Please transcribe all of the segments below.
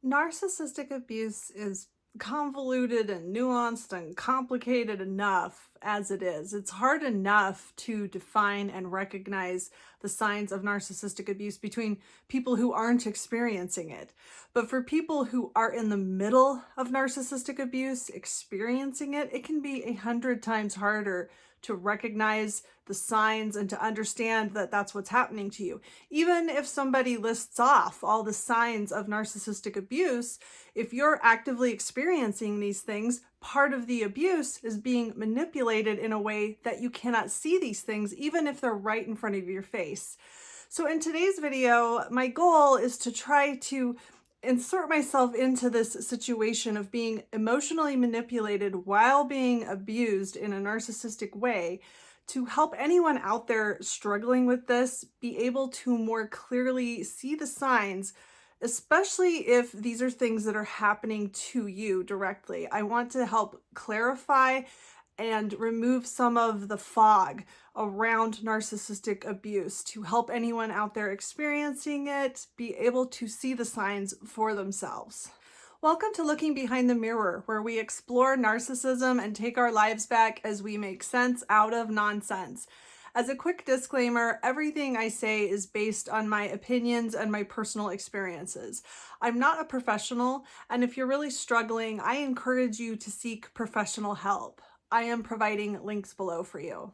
Narcissistic abuse is convoluted and nuanced and complicated enough as it is. It's hard enough to define and recognize the signs of narcissistic abuse between people who aren't experiencing it. But for people who are in the middle of narcissistic abuse, experiencing it, it can be 100 times harder to recognize the signs and to understand that that's what's happening to you. Even if somebody lists off all the signs of narcissistic abuse, if you're actively experiencing these things, part of the abuse is being manipulated in a way that you cannot see these things, even if they're right in front of your face. So in today's video, my goal is to try to insert myself into this situation of being emotionally manipulated while being abused in a narcissistic way, to help anyone out there struggling with this be able to more clearly see the signs, especially if these are things that are happening to you directly. I want to help clarify and remove some of the fog around narcissistic abuse to help anyone out there experiencing it be able to see the signs for themselves. Welcome to Looking Behind the Mirror, where we explore narcissism and take our lives back as we make sense out of nonsense. As a quick disclaimer, everything I say is based on my opinions and my personal experiences. I'm not a professional, and if you're really struggling, I encourage you to seek professional help. I am providing links below for you.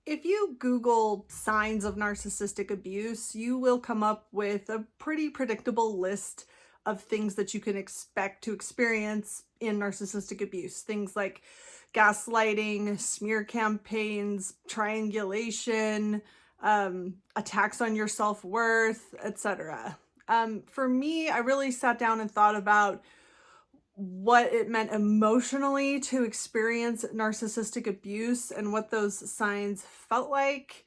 If you Google signs of narcissistic abuse, you will come up with a pretty predictable list of things that you can expect to experience in narcissistic abuse. Things like gaslighting, smear campaigns, triangulation, attacks on your self-worth, etc. For me, I really sat down and thought about what it meant emotionally to experience narcissistic abuse and what those signs felt like,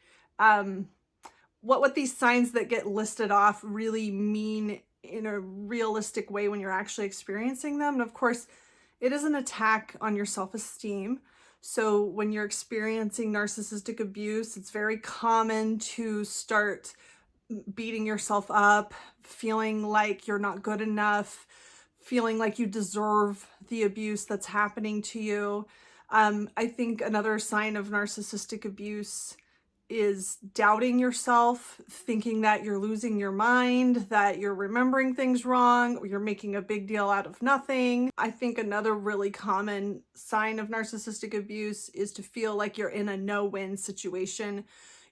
what these signs that get listed off really mean in a realistic way when you're actually experiencing them. And of course, it is an attack on your self-esteem. So when you're experiencing narcissistic abuse, it's very common to start beating yourself up, feeling like you're not good enough, feeling like you deserve the abuse that's happening to you. I think another sign of narcissistic abuse is doubting yourself, thinking that you're losing your mind, that you're remembering things wrong, or you're making a big deal out of nothing. I think another really common sign of narcissistic abuse is to feel like you're in a no-win situation.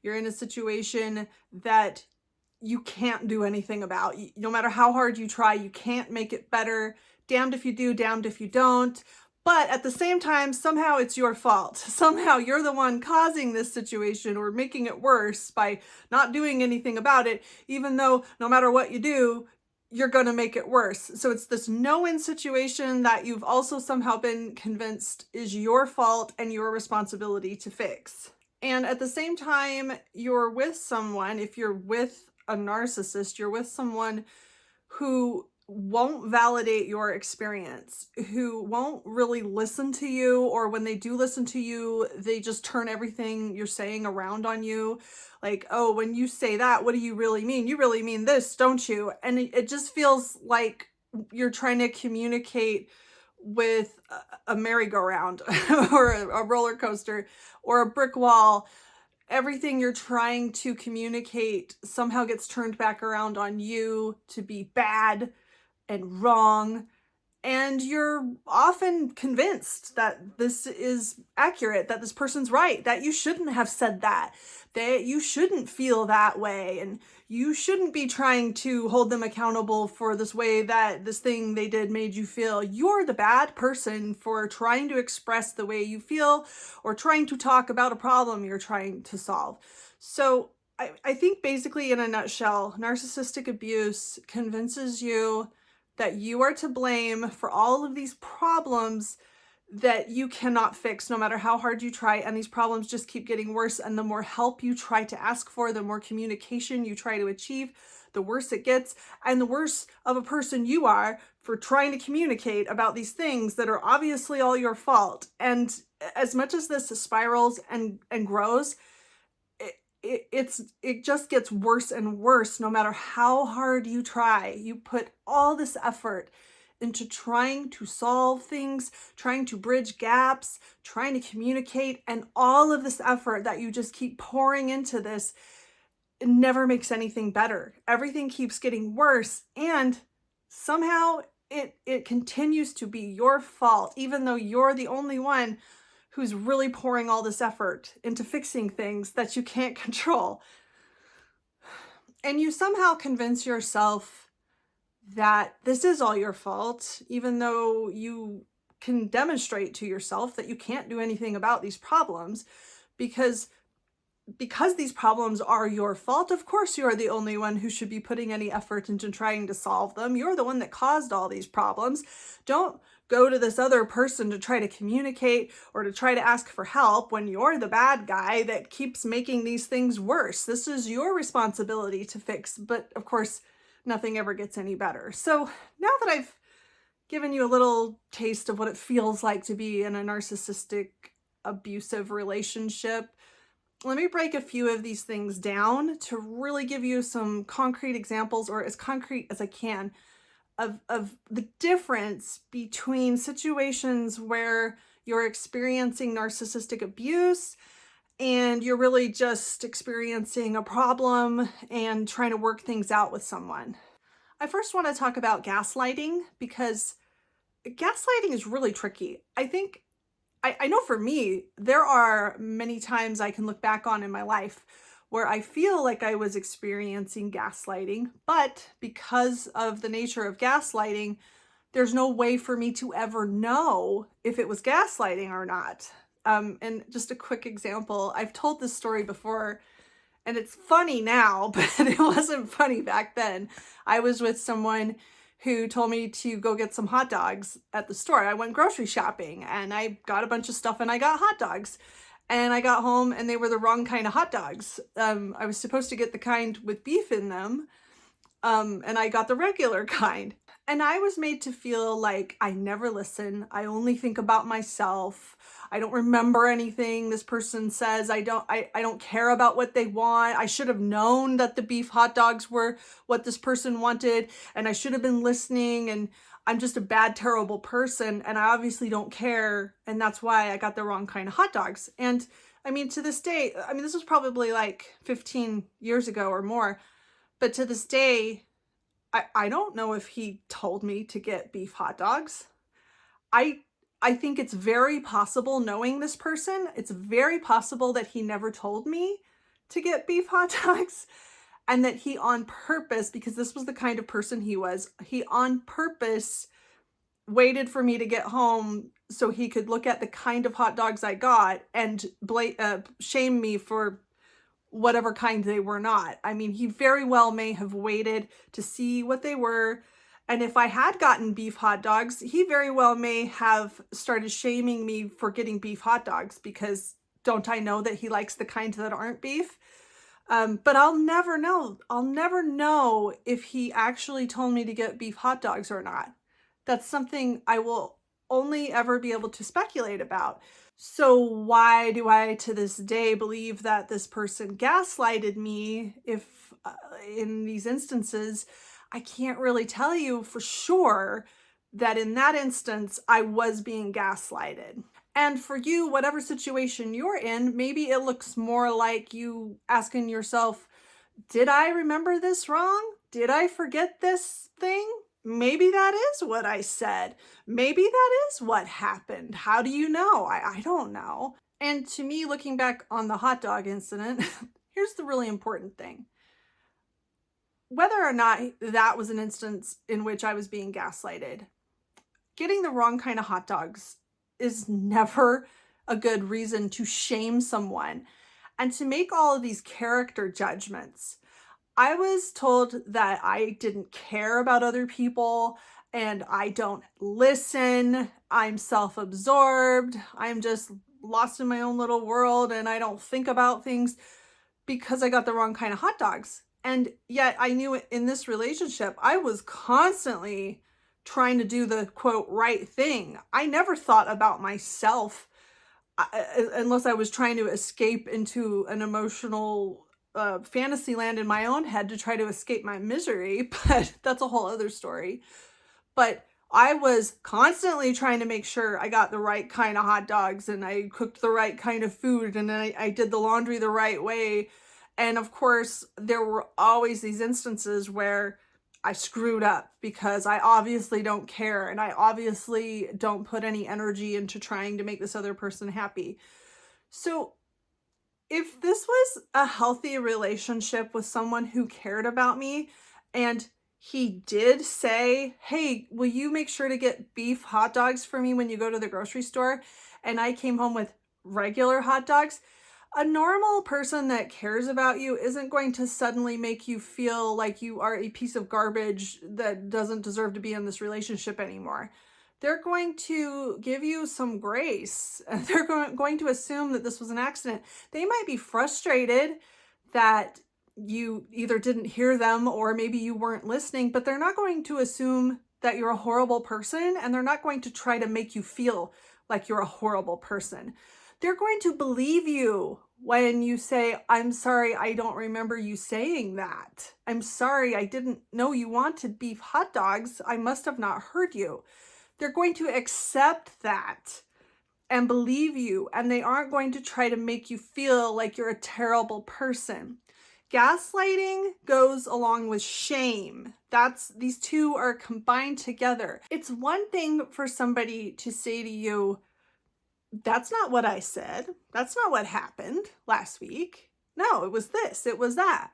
You're in a situation that you can't do anything about. No matter how hard you try, you can't make it better. Damned if you do, damned if you don't. But at the same time, somehow it's your fault. Somehow you're the one causing this situation or making it worse by not doing anything about it, even though no matter what you do, you're going to make it worse. So it's this no-win situation that you've also somehow been convinced is your fault and your responsibility to fix. And at the same time, you're with someone, if you're with a narcissist, you're with someone who won't validate your experience, who won't really listen to you, or when they do listen to you, they just turn everything you're saying around on you. Like, oh, when you say that, what do you really mean? You really mean this, don't you? And it just feels like you're trying to communicate with a merry-go-round or a roller coaster or a brick wall. Everything you're trying to communicate somehow gets turned back around on you to be bad and wrong. And you're often convinced that this is accurate, that this person's right, that you shouldn't have said that you shouldn't feel that way, and you shouldn't be trying to hold them accountable for this way that this thing they did made you feel. You're the bad person for trying to express the way you feel or trying to talk about a problem you're trying to solve. So I think basically in a nutshell, narcissistic abuse convinces you that you are to blame for all of these problems that you cannot fix no matter how hard you try, and these problems just keep getting worse. And the more help you try to ask for, the more communication you try to achieve, the worse it gets, and the worse of a person you are for trying to communicate about these things that are obviously all your fault. And as much as this spirals and grows, it just gets worse and worse no matter how hard you try. You put all this effort into trying to solve things, trying to bridge gaps, trying to communicate, and all of this effort that you just keep pouring into this, it never makes anything better. Everything keeps getting worse, and somehow it continues to be your fault, even though you're the only one who's really pouring all this effort into fixing things that you can't control. And you somehow convince yourself that this is all your fault, even though you can demonstrate to yourself that you can't do anything about these problems, because these problems are your fault. Of course, you're the only one who should be putting any effort into trying to solve them. You're the one that caused all these problems. Don't go to this other person to try to communicate or to try to ask for help when you're the bad guy that keeps making these things worse. This is your responsibility to fix. But of course, nothing ever gets any better. So now that I've given you a little taste of what it feels like to be in a narcissistic, abusive relationship, let me break a few of these things down to really give you some concrete examples, or as concrete as I can, of the difference between situations where you're experiencing narcissistic abuse and you're really just experiencing a problem and trying to work things out with someone. I first want to talk about gaslighting, because gaslighting is really tricky. I know for me, there are many times I can look back on in my life where I feel like I was experiencing gaslighting, but because of the nature of gaslighting, there's no way for me to ever know if it was gaslighting or not. And just a quick example, I've told this story before, and it's funny now, but it wasn't funny back then. I was with someone who told me to go get some hot dogs at the store. I went grocery shopping and I got a bunch of stuff and I got hot dogs. And I got home and they were the wrong kind of hot dogs. I was supposed to get the kind with beef in them, and I got the regular kind. And I was made to feel like I never listen. I only think about myself. I don't remember anything this person says. I don't care about what they want. I should have known that the beef hot dogs were what this person wanted, and I should have been listening, and I'm just a bad, terrible person, and I obviously don't care, and that's why I got the wrong kind of hot dogs. And I mean, to this day, I mean, this was probably like 15 years ago or more, but to this day, I don't know if he told me to get beef hot dogs. I think it's very possible, knowing this person, it's very possible that he never told me to get beef hot dogs, and that he on purpose, because this was the kind of person he was, he on purpose waited for me to get home so he could look at the kind of hot dogs I got and shame me for whatever kind they were not. I mean, he very well may have waited to see what they were. And if I had gotten beef hot dogs, he very well may have started shaming me for getting beef hot dogs, because don't I know that he likes the kind that aren't beef? But I'll never know. I'll never know if he actually told me to get beef hot dogs or not. That's something I will only ever be able to speculate about. So why do I to this day believe that this person gaslighted me if in these instances? I can't really tell you for sure that in that instance I was being gaslighted. And for you, whatever situation you're in, maybe it looks more like you asking yourself, did I remember this wrong? Did I forget this thing? Maybe that is what I said. Maybe that is what happened. How do you know? I don't know. And to me, looking back on the hot dog incident, here's the really important thing. Whether or not that was an instance in which I was being gaslighted, getting the wrong kind of hot dogs is never a good reason to shame someone and to make all of these character judgments. I was told that I didn't care about other people and I don't listen. I'm self-absorbed. I'm just lost in my own little world and I don't think about things because I got the wrong kind of hot dogs. And yet I knew in this relationship, I was constantly trying to do the quote right thing. I never thought about myself unless I was trying to escape into an emotional fantasy land in my own head to try to escape my misery, but that's a whole other story. But I was constantly trying to make sure I got the right kind of hot dogs and I cooked the right kind of food and I did the laundry the right way. And of course, there were always these instances where I screwed up because I obviously don't care and I obviously don't put any energy into trying to make this other person happy. So if this was a healthy relationship with someone who cared about me and he did say, hey, will you make sure to get beef hot dogs for me when you go to the grocery store? And I came home with regular hot dogs. A normal person that cares about you isn't going to suddenly make you feel like you are a piece of garbage that doesn't deserve to be in this relationship anymore. They're going to give you some grace. They're going to assume that this was an accident. They might be frustrated that you either didn't hear them or maybe you weren't listening, but they're not going to assume that you're a horrible person, and they're not going to try to make you feel like you're a horrible person. They're going to believe you when you say, I'm sorry, I don't remember you saying that. I'm sorry, I didn't know you wanted beef hot dogs. I must have not heard you. They're going to accept that and believe you, and they aren't going to try to make you feel like you're a terrible person. Gaslighting goes along with shame. These two are combined together. It's one thing for somebody to say to you, that's not what I said. That's not what happened last week. No, it was this, it was that.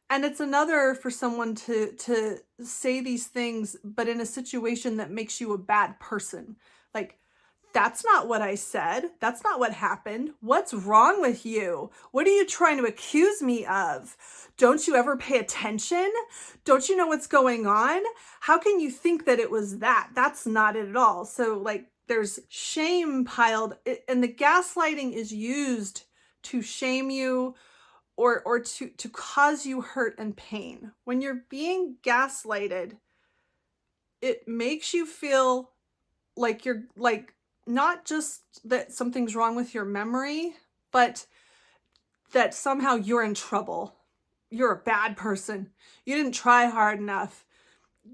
And it's another for someone to say these things, but in a situation that makes you a bad person. Like, that's not what I said. That's not what happened. What's wrong with you? What are you trying to accuse me of? Don't you ever pay attention? Don't you know what's going on? How can you think that it was that? That's not it at all. So like there's shame piled, and the gaslighting is used to shame you or to cause you hurt and pain. When you're being gaslighted, it makes you feel like you're like, not just that something's wrong with your memory, but that somehow you're in trouble. You're a bad person. You didn't try hard enough.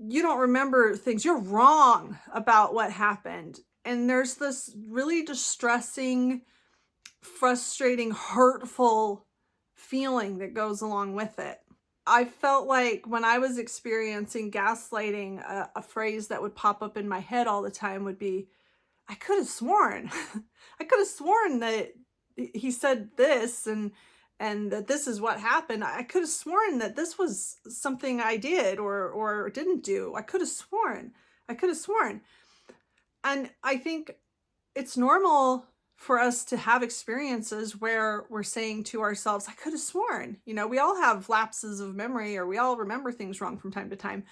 You don't remember things. You're wrong about what happened. And there's this really distressing, frustrating, hurtful feeling that goes along with it. I felt like when I was experiencing gaslighting, a phrase that would pop up in my head all the time would be, I could have sworn, I could have sworn that he said this and that this is what happened. I could have sworn that this was something I did or didn't do. I could have sworn. And I think it's normal for us to have experiences where we're saying to ourselves, I could have sworn. You know, we all have lapses of memory, or we all remember things wrong from time to time.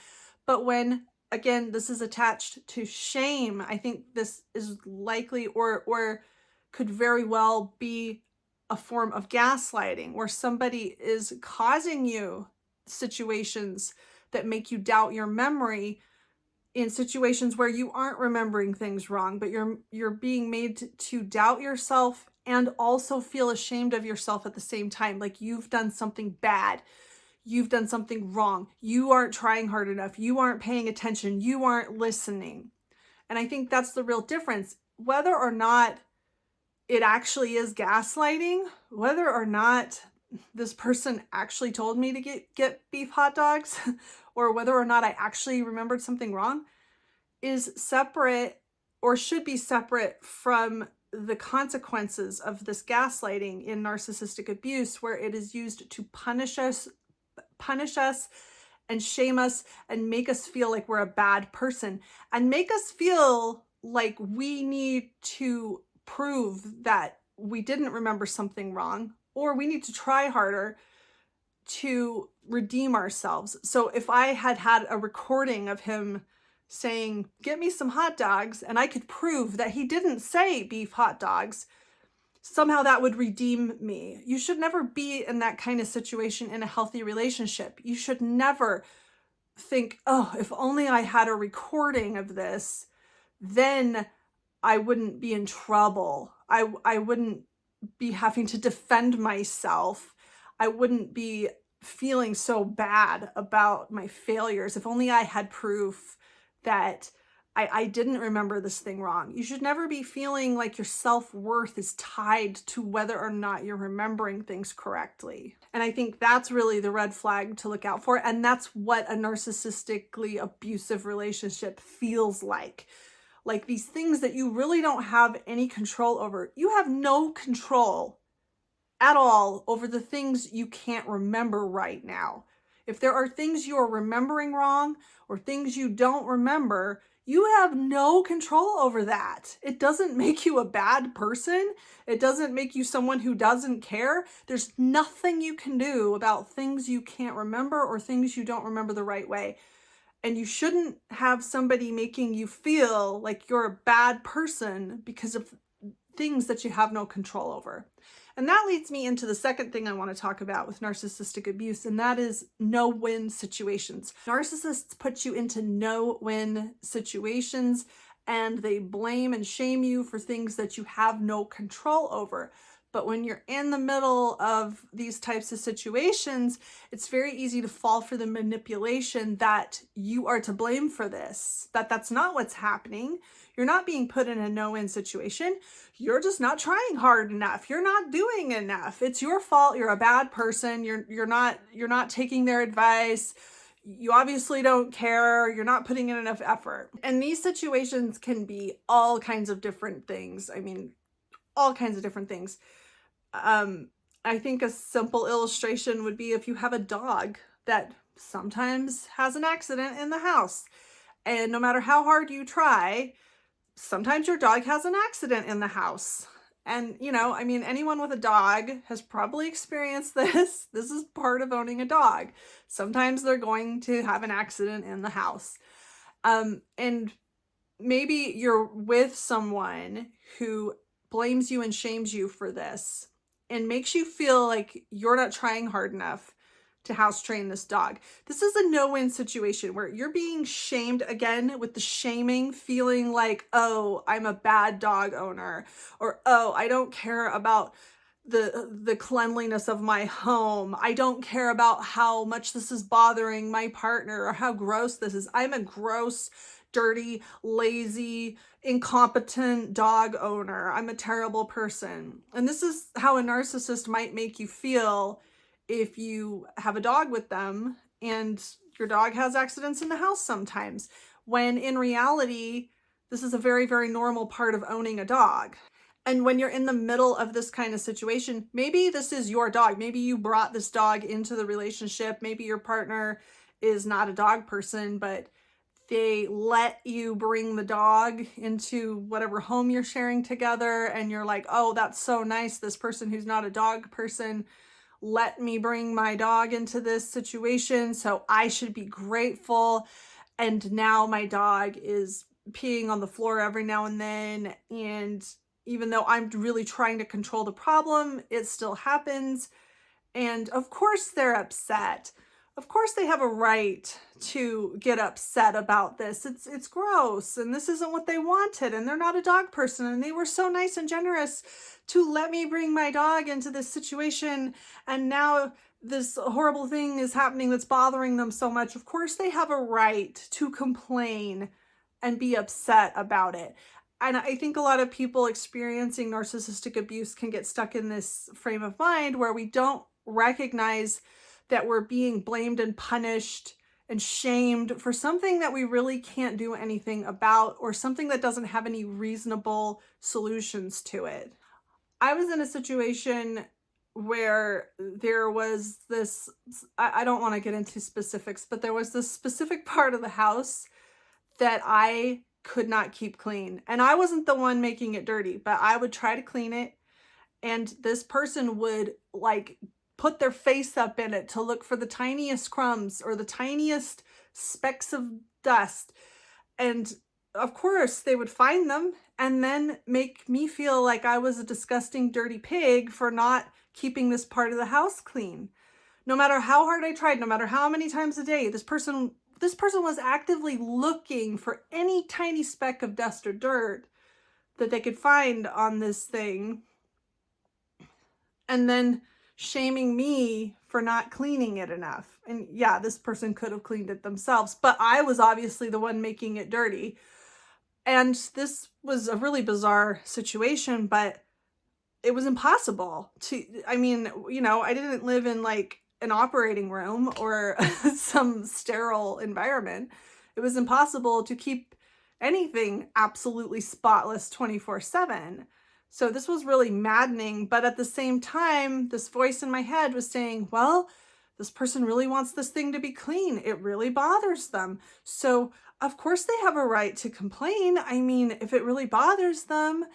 But when, again, this is attached to shame, I think this is likely or could very well be a form of gaslighting, where somebody is causing you situations that make you doubt your memory in situations where you aren't remembering things wrong, but you're being made to doubt yourself and also feel ashamed of yourself at the same time. Like you've done something bad. You've done something wrong. You aren't trying hard enough. You aren't paying attention. You aren't listening. And I think that's the real difference. Whether or not it actually is gaslighting, whether or not this person actually told me to get beef hot dogs, or whether or not I actually remembered something wrong, is separate, or should be separate, from the consequences of this gaslighting in narcissistic abuse, where it is used to punish us and shame us and make us feel like we're a bad person and make us feel like we need to prove that we didn't remember something wrong, or we need to try harder to redeem ourselves. So if I had a recording of him saying, get me some hot dogs, and I could prove that he didn't say beef hot dogs, somehow that would redeem me. You should never be in that kind of situation in a healthy relationship. You should never think, oh, if only I had a recording of this, then I wouldn't be in trouble. I wouldn't be having to defend myself. I wouldn't be feeling so bad about my failures. If only I had proof that I didn't remember this thing wrong. You should never be feeling like your self-worth is tied to whether or not you're remembering things correctly. And I think that's really the red flag to look out for. And that's what a narcissistically abusive relationship feels like. Like these things that you really don't have any control over. You have no control at all over the things you can't remember right now. If there are things you are remembering wrong or things you don't remember, you have no control over that. It doesn't make you a bad person. It doesn't make you someone who doesn't care. There's nothing you can do about things you can't remember or things you don't remember the right way. And you shouldn't have somebody making you feel like you're a bad person because of things that you have no control over. And that leads me into the second thing I want to talk about with narcissistic abuse, and that is no-win situations. Narcissists put you into no-win situations, and they blame and shame you for things that you have no control over. But when you're in the middle of these types of situations, it's very easy to fall for the manipulation that you are to blame for this, that's not what's happening. You're not being put in a no-win situation. You're just not trying hard enough. You're not doing enough. It's your fault. You're a bad person. You're not taking their advice. You obviously don't care. You're not putting in enough effort. And these situations can be all kinds of different things. I mean, all kinds of different things. I think a simple illustration would be if you have a dog that sometimes has an accident in the house, and no matter how hard you try, sometimes your dog has an accident in the house. And, you know, I mean, anyone with a dog has probably experienced this. This is part of owning a dog. Sometimes they're going to have an accident in the house. And maybe you're with someone who blames you and shames you for this and makes you feel like you're not trying hard enough to house train this dog. This is a no-win situation where you're being shamed again, with the shaming feeling like, oh, I'm a bad dog owner, or oh, I don't care about the cleanliness of my home. I don't care about how much this is bothering my partner or how gross this is. I'm a gross, dirty, lazy, incompetent dog owner. I'm a terrible person. And this is how a narcissist might make you feel if you have a dog with them and your dog has accidents in the house sometimes, when in reality, this is a very, very normal part of owning a dog. And when you're in the middle of this kind of situation, maybe this is your dog. Maybe you brought this dog into the relationship. Maybe your partner is not a dog person, but they let you bring the dog into whatever home you're sharing together. And you're like, oh, that's so nice. This person who's not a dog person let me bring my dog into this situation, so I should be grateful. And now my dog is peeing on the floor every now and then. And even though I'm really trying to control the problem, it still happens. And of course they're upset. Of course they have a right to get upset about this. It's gross, and this isn't what they wanted, and they're not a dog person, and they were so nice and generous to let me bring my dog into this situation, and now this horrible thing is happening that's bothering them so much. Of course they have a right to complain and be upset about it. And I think a lot of people experiencing narcissistic abuse can get stuck in this frame of mind where we don't recognize that we're being blamed and punished and shamed for something that we really can't do anything about, or something that doesn't have any reasonable solutions to it. I was in a situation where there was this, I don't want to get into specifics, but there was this specific part of the house that I could not keep clean. And I wasn't the one making it dirty, but I would try to clean it. And this person would like put their face up in it to look for the tiniest crumbs or the tiniest specks of dust. And of course they would find them and then make me feel like I was a disgusting, dirty pig for not keeping this part of the house clean. No matter how hard I tried, no matter how many times a day, this person was actively looking for any tiny speck of dust or dirt that they could find on this thing. And then shaming me for not cleaning it enough. And yeah, this person could have cleaned it themselves, but I was obviously the one making it dirty. And this was a really bizarre situation, but it was impossible to, I mean, you know, I didn't live in like an operating room or some sterile environment. It was impossible to keep anything absolutely spotless 24/7. So this was really maddening, but at the same time, this voice in my head was saying, well, this person really wants this thing to be clean. It really bothers them. So of course they have a right to complain. I mean, if it really bothers them,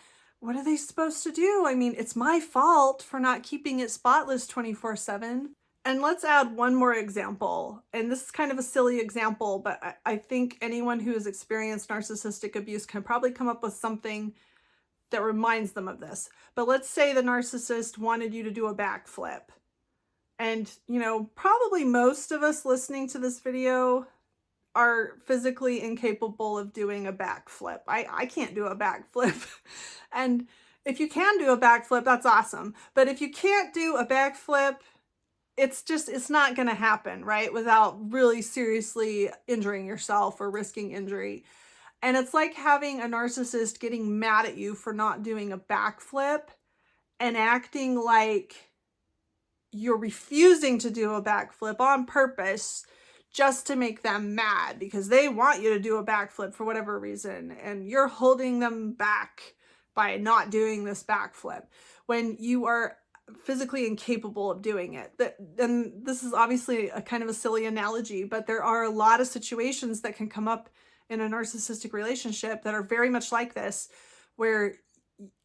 what are they supposed to do? I mean, it's my fault for not keeping it spotless 24/7. And let's add one more example. And this is kind of a silly example, but I think anyone who has experienced narcissistic abuse can probably come up with something that reminds them of this. But let's say the narcissist wanted you to do a backflip. And, you know, probably most of us listening to this video are physically incapable of doing a backflip. I can't do a backflip. And if you can do a backflip, that's awesome. But if you can't do a backflip, it's not going to happen, right? Without really seriously injuring yourself or risking injury. And it's like having a narcissist getting mad at you for not doing a backflip and acting like you're refusing to do a backflip on purpose just to make them mad because they want you to do a backflip for whatever reason. And you're holding them back by not doing this backflip when you are physically incapable of doing it. And this is obviously a kind of a silly analogy, but there are a lot of situations that can come up in a narcissistic relationship that are very much like this, where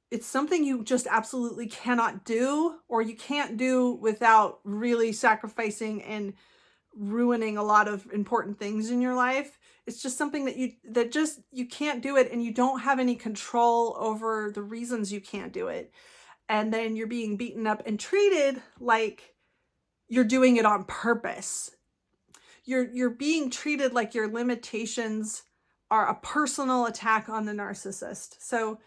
it's something you just absolutely cannot do, or you can't do without really sacrificing and ruining a lot of important things in your life. It's just something that you can't do it, and you don't have any control over the reasons you can't do it. And then you're being beaten up and treated like you're doing it on purpose. You're being treated like your limitations are a personal attack on the narcissist. So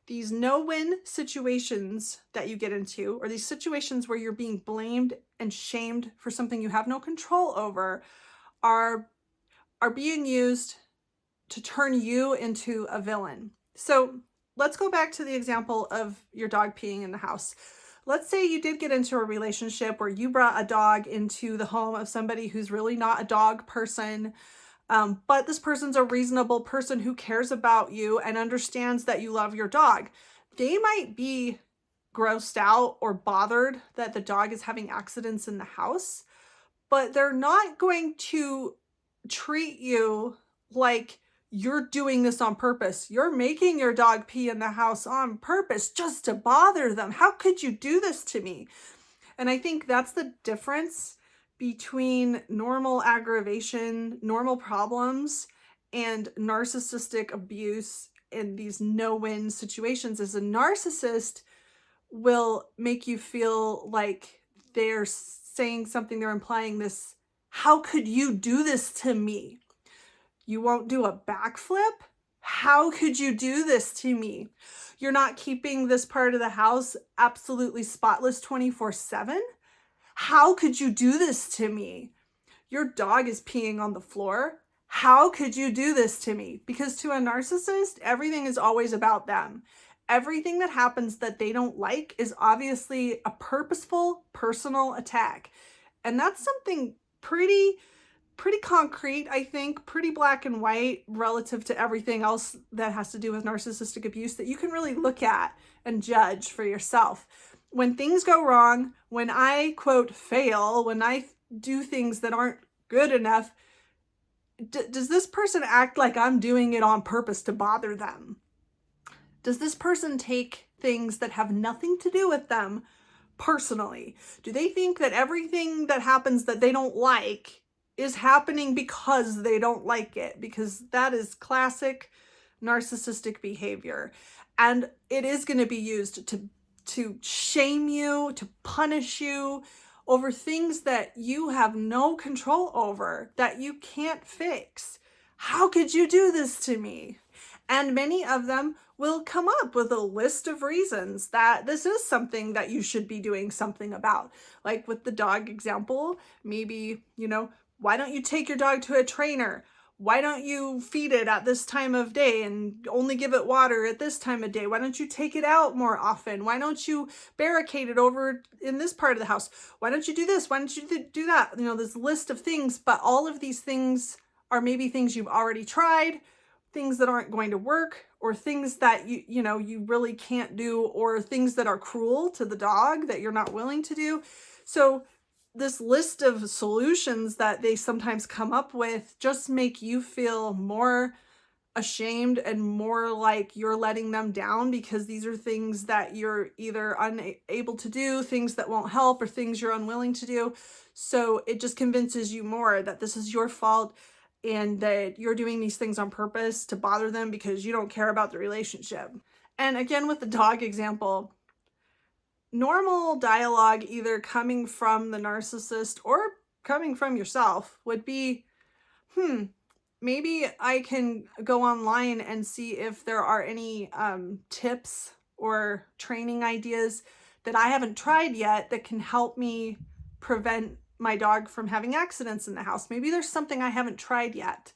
these no-win situations that you get into, or these situations where you're being blamed and shamed for something you have no control over, are being used to turn you into a villain. So let's go back to the example of your dog peeing in the house. Let's say you did get into a relationship where you brought a dog into the home of somebody who's really not a dog person, but this person's a reasonable person who cares about you and understands that you love your dog. They might be grossed out or bothered that the dog is having accidents in the house, but they're not going to treat you like you're doing this on purpose. You're making your dog pee in the house on purpose just to bother them. How could you do this to me? And I think that's the difference between normal aggravation, normal problems, and narcissistic abuse in these no-win situations. Is a narcissist will make you feel like they're saying something, they're implying this, how could you do this to me? You won't do a backflip? How could you do this to me? You're not keeping this part of the house absolutely spotless 24/7? How could you do this to me? Your dog is peeing on the floor. How could you do this to me? Because to a narcissist, everything is always about them. Everything that happens that they don't like is obviously a purposeful, personal attack. And that's something pretty concrete, I think, pretty black and white relative to everything else that has to do with narcissistic abuse that you can really look at and judge for yourself. When things go wrong, when I, quote, fail, when I do things that aren't good enough, does this person act like I'm doing it on purpose to bother them? Does this person take things that have nothing to do with them personally? Do they think that everything that happens that they don't like is happening because they don't like it? Because that is classic narcissistic behavior. And it is going to be used to shame you, to punish you over things that you have no control over, that you can't fix. How could you do this to me? And many of them will come up with a list of reasons that this is something that you should be doing something about. Like with the dog example, maybe, why don't you take your dog to a trainer? Why don't you feed it at this time of day and only give it water at this time of day? Why don't you take it out more often? Why don't you barricade it over in this part of the house? Why don't you do this? Why don't you do that? This list of things, but all of these things are maybe things you've already tried, things that aren't going to work, or things that you really can't do, or things that are cruel to the dog that you're not willing to do. So this list of solutions that they sometimes come up with just make you feel more ashamed and more like you're letting them down, because these are things that you're either unable to do, things that won't help, or things you're unwilling to do. So it just convinces you more that this is your fault and that you're doing these things on purpose to bother them because you don't care about the relationship. And again, with the dog example, normal dialogue either coming from the narcissist or coming from yourself would be, maybe I can go online and see if there are any tips or training ideas that I haven't tried yet that can help me prevent my dog from having accidents in the house. Maybe there's something I haven't tried yet.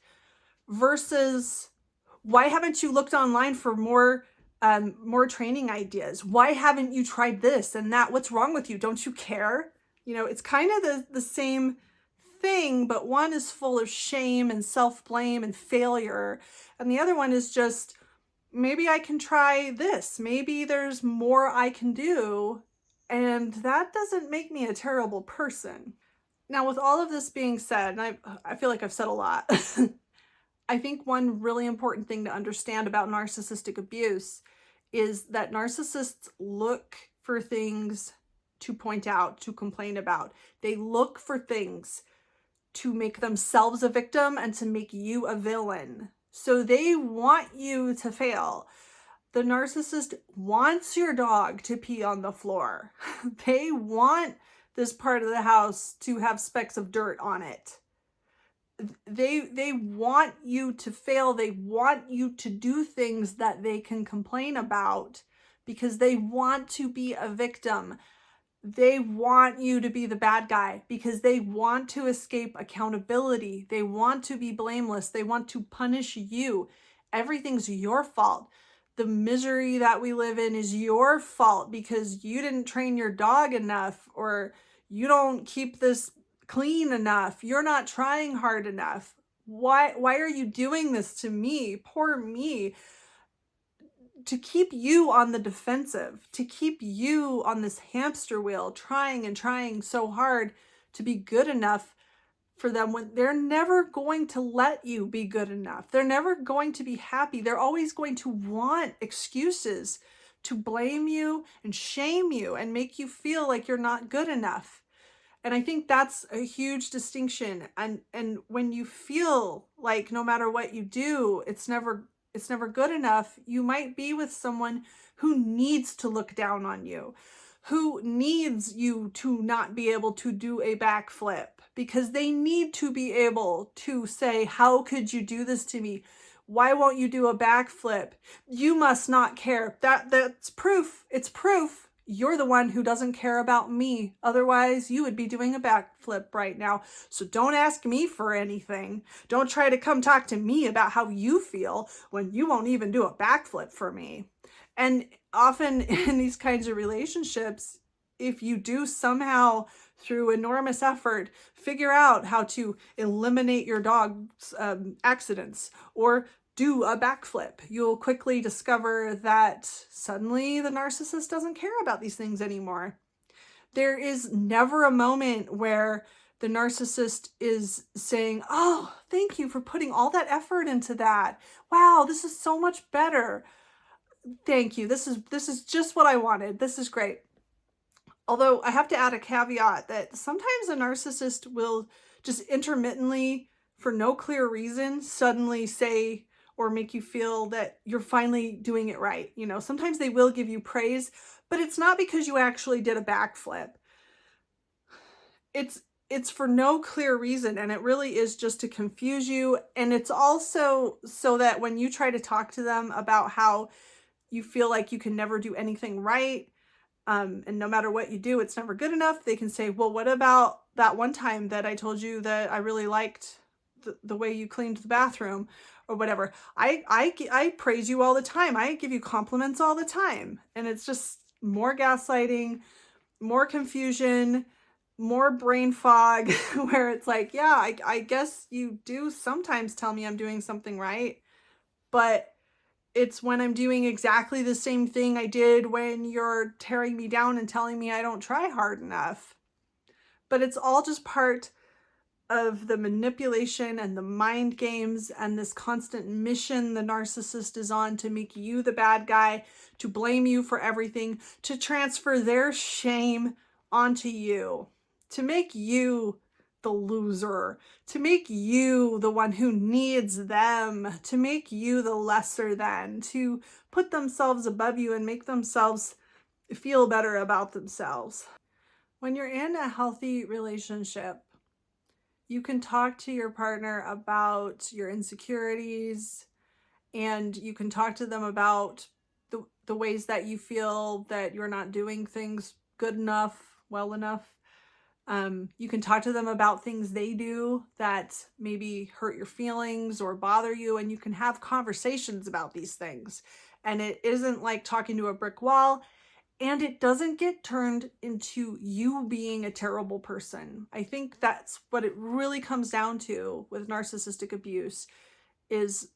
Versus, why haven't you looked online for more training ideas? Why haven't you tried this and that? What's wrong with you? Don't you care? It's kind of the same thing, but one is full of shame and self-blame and failure. And the other one is just, maybe I can try this. Maybe there's more I can do. And that doesn't make me a terrible person. Now, with all of this being said, and I feel like I've said a lot, I think one really important thing to understand about narcissistic abuse is that narcissists look for things to point out, to complain about. They look for things to make themselves a victim and to make you a villain. So they want you to fail. The narcissist wants your dog to pee on the floor. They want this part of the house to have specks of dirt on it. They want you to fail. They want you to do things that they can complain about because they want to be a victim. They want you to be the bad guy because they want to escape accountability. They want to be blameless. They want to punish you. Everything's your fault. The misery that we live in is your fault because you didn't train your dog enough, or you don't keep this clean enough. You're not trying hard enough. Why are you doing this to me? Poor me. To keep you on the defensive, to keep you on this hamster wheel, trying and trying so hard to be good enough for them when they're never going to let you be good enough. They're never going to be happy. They're always going to want excuses to blame you and shame you and make you feel like you're not good enough. And I think that's a huge distinction. And when you feel like no matter what you do, it's never good enough, you might be with someone who needs to look down on you, who needs you to not be able to do a backflip because they need to be able to say, how could you do this to me? Why won't you do a backflip? You must not care. That's proof. It's proof. You're the one who doesn't care about me. Otherwise, you would be doing a backflip right now. So don't ask me for anything. Don't try to come talk to me about how you feel when you won't even do a backflip for me. And often in these kinds of relationships, if you do somehow, through enormous effort, figure out how to eliminate your dog's accidents or do a backflip, you'll quickly discover that suddenly the narcissist doesn't care about these things anymore. There is never a moment where the narcissist is saying, oh, thank you for putting all that effort into that. Wow, this is so much better. Thank you. This is just what I wanted. This is great. Although I have to add a caveat that sometimes a narcissist will just intermittently, for no clear reason, suddenly say or make you feel that you're finally doing it right. Sometimes they will give you praise, but it's not because you actually did a backflip. It's it's for no clear reason, and it really is just to confuse you. And it's also so that when you try to talk to them about how you feel like you can never do anything right, and no matter what you do, it's never good enough, they can say, well, what about that one time that I told you that I really liked the way you cleaned the bathroom or whatever. I praise you all the time. I give you compliments all the time. And it's just more gaslighting, more confusion, more brain fog, where it's like, yeah, I guess you do sometimes tell me I'm doing something right, but it's when I'm doing exactly the same thing I did when you're tearing me down and telling me I don't try hard enough. But it's all just part of the manipulation and the mind games and this constant mission the narcissist is on to make you the bad guy, to blame you for everything, to transfer their shame onto you, to make you the loser, to make you the one who needs them, to make you the lesser than, to put themselves above you and make themselves feel better about themselves. When you're in a healthy relationship, you can talk to your partner about your insecurities, and you can talk to them about the ways that you feel that you're not doing things good enough, well enough. You can talk to them about things they do that maybe hurt your feelings or bother you, and you can have conversations about these things. And it isn't like talking to a brick wall, and it doesn't get turned into you being a terrible person. I think that's what it really comes down to with narcissistic abuse, is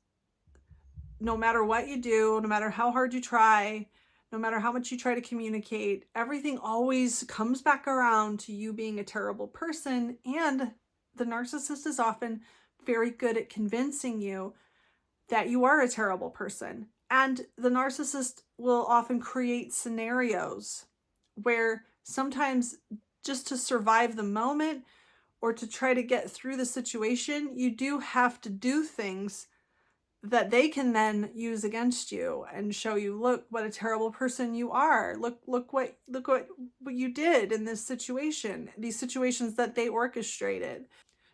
no matter what you do, no matter how hard you try, no matter how much you try to communicate, everything always comes back around to you being a terrible person. And the narcissist is often very good at convincing you that you are a terrible person. And the narcissist will often create scenarios where sometimes just to survive the moment or to try to get through the situation, you do have to do things that they can then use against you and show you, look what a terrible person you are. Look what you did in this situation, these situations that they orchestrated.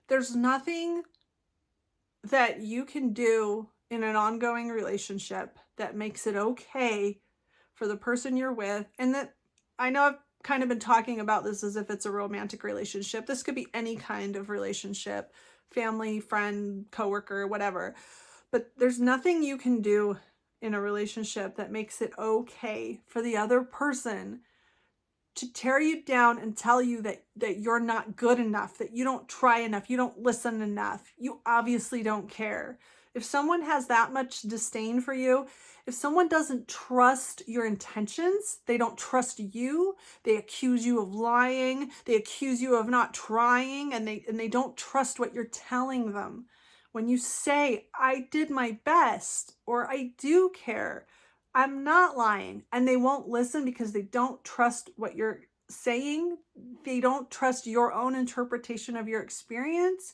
There's nothing that you can do in an ongoing relationship that makes it okay for the person you're with. And that, I know I've kind of been talking about this as if it's a romantic relationship. This could be any kind of relationship, family, friend, coworker, whatever. But there's nothing you can do in a relationship that makes it okay for the other person to tear you down and tell you that you're not good enough, that you don't try enough, you don't listen enough, you obviously don't care. If someone has that much disdain for you, if someone doesn't trust your intentions, they don't trust you, they accuse you of lying, they accuse you of not trying, and they don't trust what you're telling them. When you say, I did my best, or I do care, I'm not lying, and they won't listen because they don't trust what you're saying, they don't trust your own interpretation of your experience,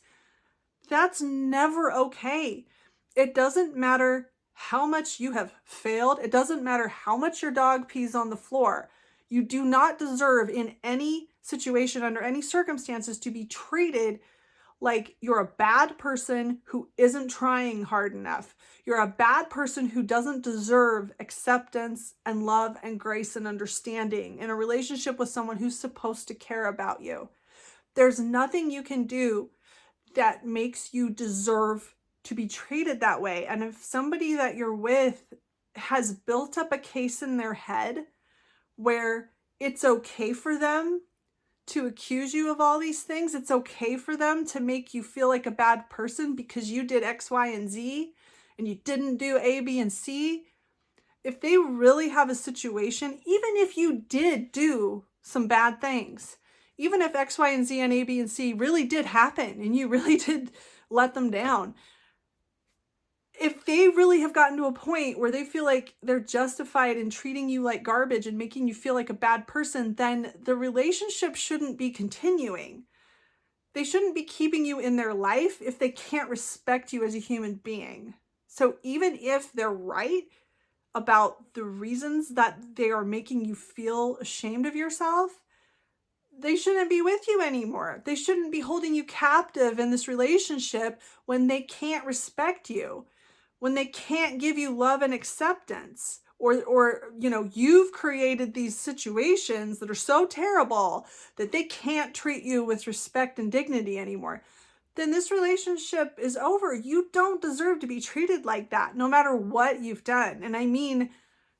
that's never okay. It doesn't matter how much you have failed. It doesn't matter how much your dog pees on the floor. You do not deserve in any situation, under any circumstances, to be treated like you're a bad person who isn't trying hard enough. You're a bad person who doesn't deserve acceptance and love and grace and understanding in a relationship with someone who's supposed to care about you. There's nothing you can do that makes you deserve to be treated that way. And if somebody that you're with has built up a case in their head where it's okay for them to accuse you of all these things, it's okay for them to make you feel like a bad person because you did X, Y, and Z and you didn't do A, B, and C. If they really have a situation, even if you did do some bad things, even if X, Y, and Z and A, B, and C really did happen and you really did let them down, if they really have gotten to a point where they feel like they're justified in treating you like garbage and making you feel like a bad person, then the relationship shouldn't be continuing. They shouldn't be keeping you in their life if they can't respect you as a human being. So even if they're right about the reasons that they are making you feel ashamed of yourself, they shouldn't be with you anymore. They shouldn't be holding you captive in this relationship when they can't respect you, when they can't give you love and acceptance, or you know, you've created these situations that are so terrible that they can't treat you with respect and dignity anymore. Then this relationship is over. You don't deserve to be treated like that, no matter what you've done. And I mean,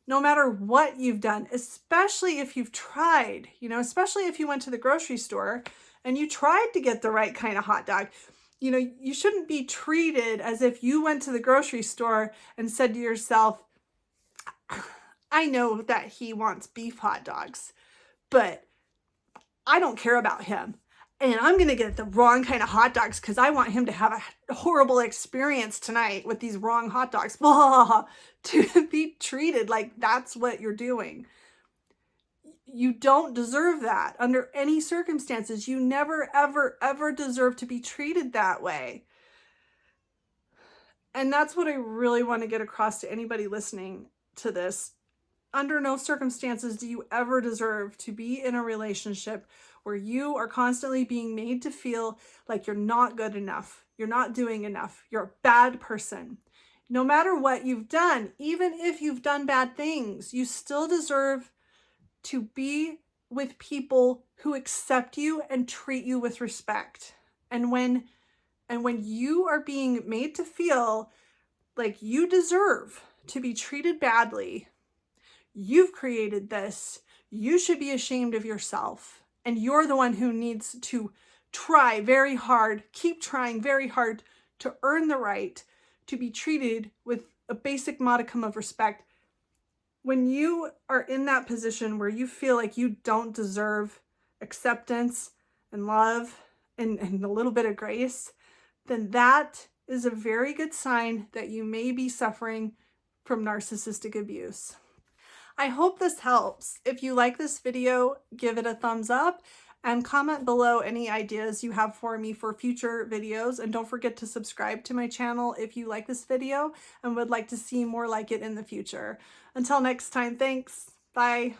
no matter what you've done, especially if you've tried, you know, especially if you went to the grocery store and you tried to get the right kind of hot dog. You know, you shouldn't be treated as if you went to the grocery store and said to yourself, I know that he wants beef hot dogs, but I don't care about him. And I'm going to get the wrong kind of hot dogs because I want him to have a horrible experience tonight with these wrong hot dogs. Blah, to be treated like that's what you're doing. You don't deserve that under any circumstances. You never, ever, ever deserve to be treated that way. And that's what I really want to get across to anybody listening to this. Under no circumstances do you ever deserve to be in a relationship where you are constantly being made to feel like you're not good enough, you're not doing enough, you're a bad person. No matter what you've done, even if you've done bad things, you still deserve to be with people who accept you and treat you with respect. And when you are being made to feel like you deserve to be treated badly, you've created this, you should be ashamed of yourself. And you're the one who needs to try very hard, keep trying very hard to earn the right to be treated with a basic modicum of respect. When you are in that position where you feel like you don't deserve acceptance and love and a little bit of grace, then that is a very good sign that you may be suffering from narcissistic abuse. I hope this helps. If you like this video, give it a thumbs up and comment below any ideas you have for me for future videos. And don't forget to subscribe to my channel if you like this video and would like to see more like it in the future. Until next time, thanks. Bye.